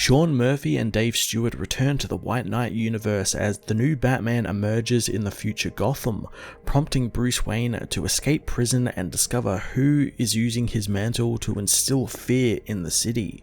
Sean Murphy and Dave Stewart return to the White Knight universe as the new Batman emerges in the future Gotham, prompting Bruce Wayne to escape prison and discover who is using his mantle to instill fear in the city.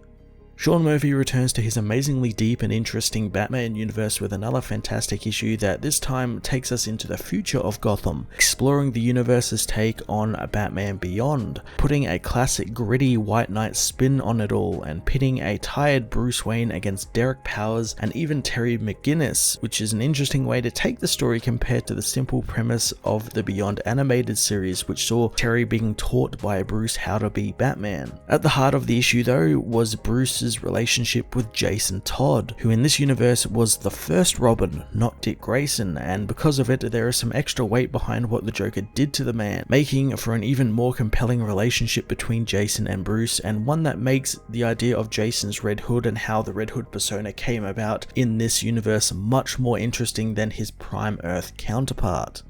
Sean Murphy returns to his amazingly deep and interesting Batman universe with another fantastic issue that this time takes us into the future of Gotham, exploring the universe's take on Batman Beyond, putting a classic gritty White Knight spin on it all and pitting a tired Bruce Wayne against Derek Powers and even Terry McGinnis, which is an interesting way to take the story compared to the simple premise of the Beyond animated series, which saw Terry being taught by Bruce how to be Batman. At the heart of the issue though was Bruce's relationship with Jason Todd, who in this universe was the first Robin, not Dick Grayson, and because of it there is some extra weight behind what the Joker did to the man, making for an even more compelling relationship between Jason and Bruce, and one that makes the idea of Jason's Red Hood and how the Red Hood persona came about in this universe much more interesting than his Prime Earth counterpart.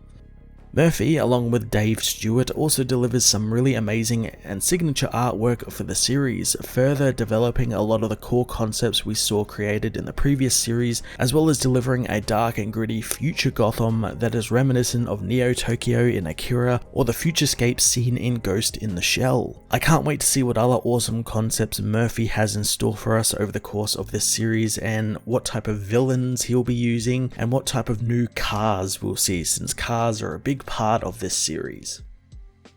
Murphy, along with Dave Stewart, also delivers some really amazing and signature artwork for the series, further developing a lot of the core concepts we saw created in the previous series, as well as delivering a dark and gritty future Gotham that is reminiscent of Neo Tokyo in Akira or the futurescape scene in Ghost in the Shell. I can't wait to see what other awesome concepts Murphy has in store for us over the course of this series, and what type of villains he'll be using, and what type of new cars we'll see, since cars are a big part of this series.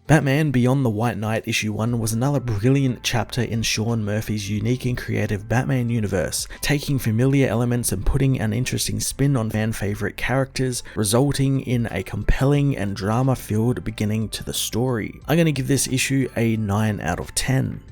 Batman Beyond the White Knight issue 1 was another brilliant chapter in Sean Murphy's unique and creative Batman universe, taking familiar elements and putting an interesting spin on fan favorite characters, resulting in a compelling and drama-filled beginning to the story. I'm going to give this issue a 9 out of 10.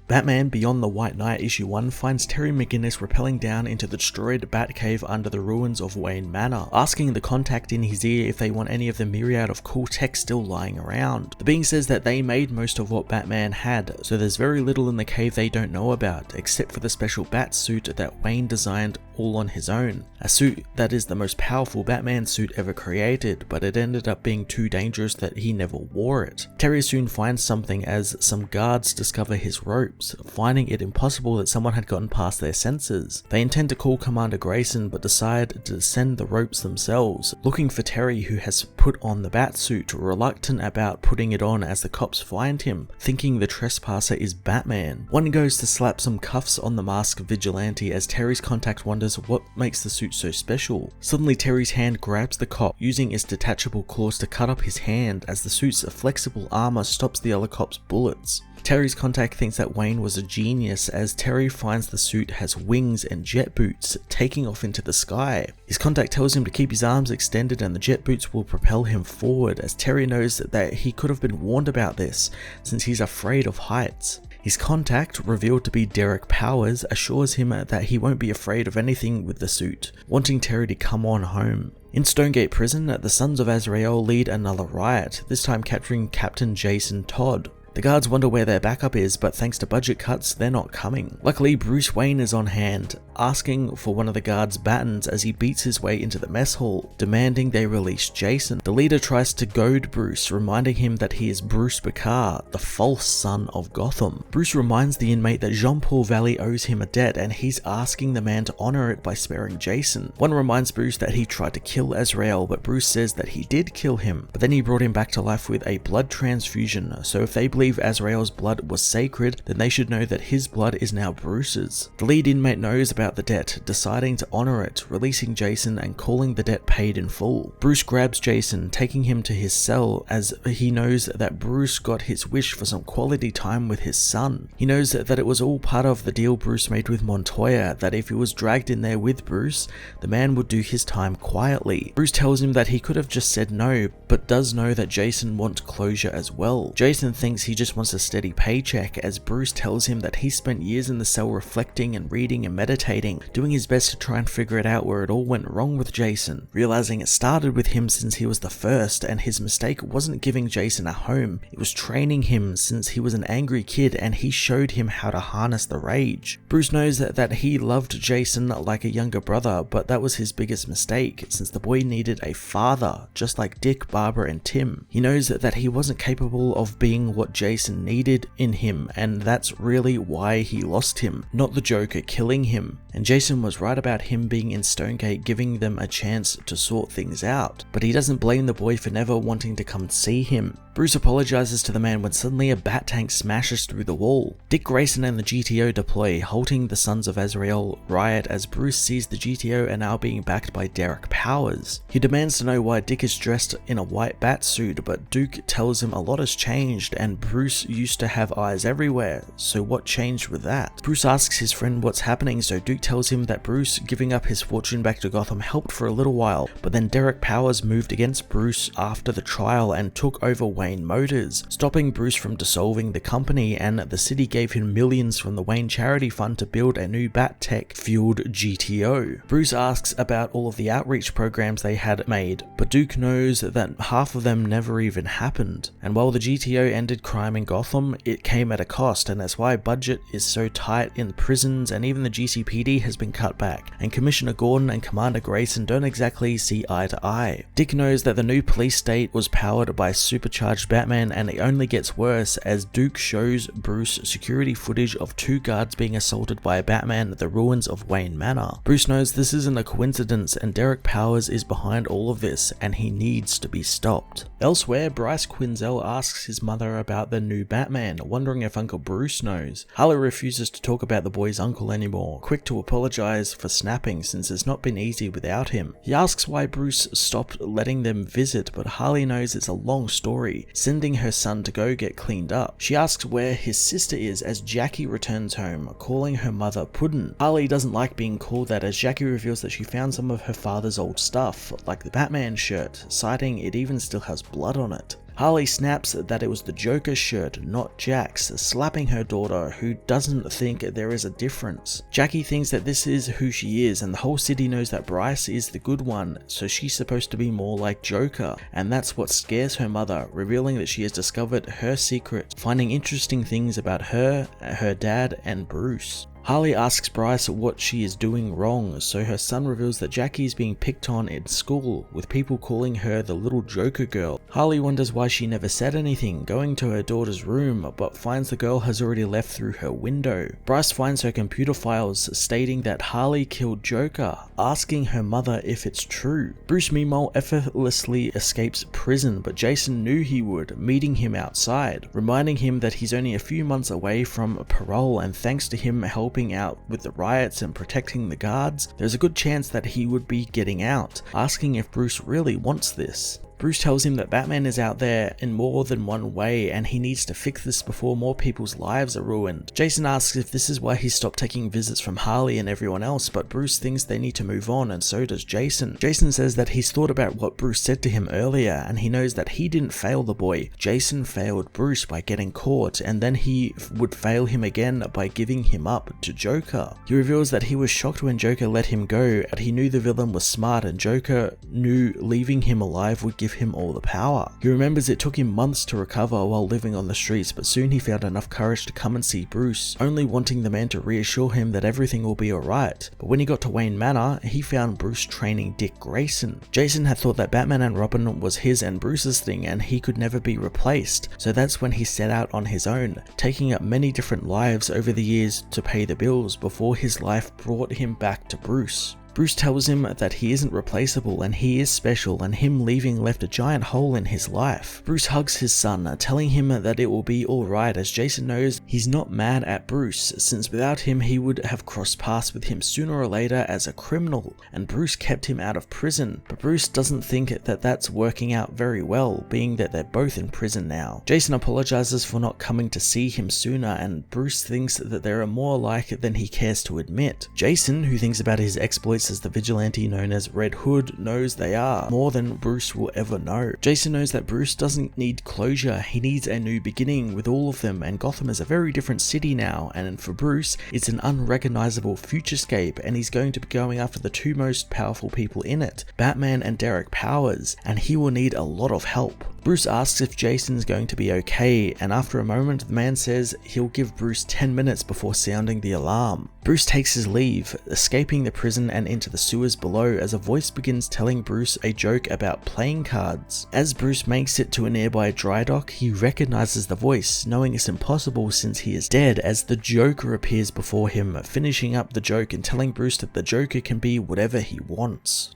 Batman Beyond the White Knight issue 1 finds Terry McGinnis rappelling down into the destroyed Batcave under the ruins of Wayne Manor, asking the contact in his ear if they want any of the myriad of cool tech still lying around. The being says that they made most of what Batman had, so there's very little in the cave they don't know about, except for the special bat suit that Wayne designed all on his own. A suit that is the most powerful Batman suit ever created, but it ended up being too dangerous that he never wore it. Terry soon finds something as some guards discover his ropes, finding it impossible that someone had gotten past their senses. They intend to call Commander Grayson but decide to send the ropes themselves, looking for Terry, who has put on the bat suit, reluctant about putting it on as the cops find him, thinking the trespasser is Batman. One goes to slap some cuffs on the masked vigilante as Terry's contact wonders what makes the suit so special. Suddenly Terry's hand grabs the cop, using its detachable claws to cut up his hand as the suit's flexible armor stops the other cop's bullets. Terry's contact thinks that Wayne was a genius as Terry finds the suit has wings and jet boots, taking off into the sky. His contact tells him to keep his arms extended and the jet boots will propel him forward, as Terry knows that he could have been warned about this since he's afraid of heights. His contact, revealed to be Derek Powers, assures him that he won't be afraid of anything with the suit, wanting Terry to come on home. In Stonegate Prison, the Sons of Azrael lead another riot, this time capturing Captain Jason Todd. The guards wonder where their backup is, but thanks to budget cuts, they're not coming. Luckily, Bruce Wayne is on hand, asking for one of the guards' batons as he beats his way into the mess hall, demanding they release Jason. The leader tries to goad Bruce, reminding him that he is Bruce Bacard, the false son of Gotham. Bruce reminds the inmate that Jean-Paul Valley owes him a debt, and he's asking the man to honor it by sparing Jason. One reminds Bruce that he tried to kill Azrael, but Bruce says that he did kill him, but then he brought him back to life with a blood transfusion, so if they believe Azrael's blood was sacred, then they should know that his blood is now Bruce's. The lead inmate knows about the debt, deciding to honor it, releasing Jason and calling the debt paid in full. Bruce grabs Jason, taking him to his cell as he knows that Bruce got his wish for some quality time with his son. He knows that it was all part of the deal Bruce made with Montoya, that if he was dragged in there with Bruce, the man would do his time quietly. Bruce tells him that he could have just said no, but does know that Jason wants closure as well. Jason thinks he just wants a steady paycheck, as Bruce tells him that he spent years in the cell reflecting and reading and meditating, doing his best to try and figure it out where it all went wrong with Jason, realizing it started with him since he was the first, and his mistake wasn't giving Jason a home, it was training him since he was an angry kid and he showed him how to harness the rage. Bruce knows that he loved Jason like a younger brother, but that was his biggest mistake, since the boy needed a father, just like Dick, Barbara and Tim. He knows that he wasn't capable of being what Jason Jason needed in him, and that's really why he lost him, not the Joker killing him. And Jason was right about him being in Stonegate, giving them a chance to sort things out, but he doesn't blame the boy for never wanting to come see him. Bruce apologizes to the man when suddenly a bat tank smashes through the wall. Dick Grayson and the GTO deploy, halting the Sons of Azrael riot as Bruce sees the GTO are now being backed by Derek Powers. He demands to know why Dick is dressed in a white bat suit, but Duke tells him a lot has changed and Bruce used to have eyes everywhere, so what changed with that? Bruce asks his friend what's happening, so Duke tells him that Bruce giving up his fortune back to Gotham helped for a little while, but then Derek Powers moved against Bruce after the trial and took over Wayne Motors, stopping Bruce from dissolving the company, and the city gave him millions from the Wayne Charity Fund to build a new Bat-Tech fueled GTO. Bruce asks about all of the outreach programs they had made, but Duke knows that half of them never even happened. And while the GTO ended crime in Gotham, it came at a cost, and that's why budget is so tight in prisons, and even the GCPD has been cut back, and Commissioner Gordon and Commander Grayson don't exactly see eye to eye. Dick knows that the new police state was powered by supercharged Batman, and it only gets worse as Duke shows Bruce security footage of 2 guards being assaulted by a Batman at the ruins of Wayne Manor. Bruce knows this isn't a coincidence, and Derek Powers is behind all of this, and he needs to be stopped. Elsewhere, Bryce Quinzel asks his mother about the new Batman, wondering if Uncle Bruce knows. Harley refuses to talk about the boy's uncle anymore, quick to apologize for snapping since it's not been easy without him. He asks why Bruce stopped letting them visit, but Harley knows it's a long story, sending her son to go get cleaned up. She asks where his sister is as Jackie returns home, calling her mother Puddin'. Harley doesn't like being called that as Jackie reveals that she found some of her father's old stuff, like the Batman shirt, citing it even still has blood on it. Harley snaps that it was the Joker's shirt, not Jack's, slapping her daughter, who doesn't think there is a difference. Jackie thinks that this is who she is, and the whole city knows that Bryce is the good one, so she's supposed to be more like Joker, and that's what scares her mother, revealing that she has discovered her secret, finding interesting things about her, her dad, and Bruce. Harley asks Bryce what she is doing wrong, so her son reveals that Jackie is being picked on in school, with people calling her the little Joker girl. Harley wonders why she never said anything, going to her daughter's room, but finds the girl has already left through her window. Bryce finds her computer files stating that Harley killed Joker, asking her mother if it's true. Bruce meanwhile effortlessly escapes prison, but Jason knew he would, meeting him outside, reminding him that he's only a few months away from parole, and thanks to him helping out with the riots and protecting the guards, there's a good chance that he would be getting out, asking if Bruce really wants this. Bruce tells him that Batman is out there in more than one way and he needs to fix this before more people's lives are ruined. Jason asks if this is why he stopped taking visits from Harley and everyone else, but Bruce thinks they need to move on, and so does Jason. Jason says that he's thought about what Bruce said to him earlier, and he knows that he didn't fail the boy. Jason failed Bruce by getting caught, and then he would fail him again by giving him up to Joker. He reveals that he was shocked when Joker let him go, and he knew the villain was smart, and Joker knew leaving him alive would give him all the power. He remembers it took him months to recover while living on the streets, but soon he found enough courage to come and see Bruce, only wanting the man to reassure him that everything will be alright. But when he got to Wayne Manor, he found Bruce training Dick Grayson. Jason had thought that Batman and Robin was his and Bruce's thing and he could never be replaced, so that's when he set out on his own, taking up many different lives over the years to pay the bills before his life brought him back to Bruce. Bruce tells him that he isn't replaceable and he is special, and him leaving left a giant hole in his life. Bruce hugs his son, telling him that it will be alright, as Jason knows he's not mad at Bruce, since without him he would have crossed paths with him sooner or later as a criminal, and Bruce kept him out of prison. But Bruce doesn't think that that's working out very well, being that they're both in prison now. Jason apologizes for not coming to see him sooner, and Bruce thinks that they are more alike than he cares to admit. Jason, who thinks about his exploits as the vigilante known as Red Hood, knows they are more than Bruce will ever know. Jason knows that Bruce doesn't need closure, he needs a new beginning with all of them, and Gotham is a very different city now, and for Bruce it's an unrecognizable futurescape, and he's going to be going after the 2 most powerful people in it, Batman and Derek Powers, and he will need a lot of help. Bruce asks if Jason's going to be okay, and after a moment the man says he'll give Bruce 10 minutes before sounding the alarm. Bruce takes his leave, escaping the prison and into the sewers below as a voice begins telling Bruce a joke about playing cards. As Bruce makes it to a nearby dry dock, he recognizes the voice, knowing it's impossible since he is dead, as the Joker appears before him, finishing up the joke and telling Bruce that the Joker can be whatever he wants.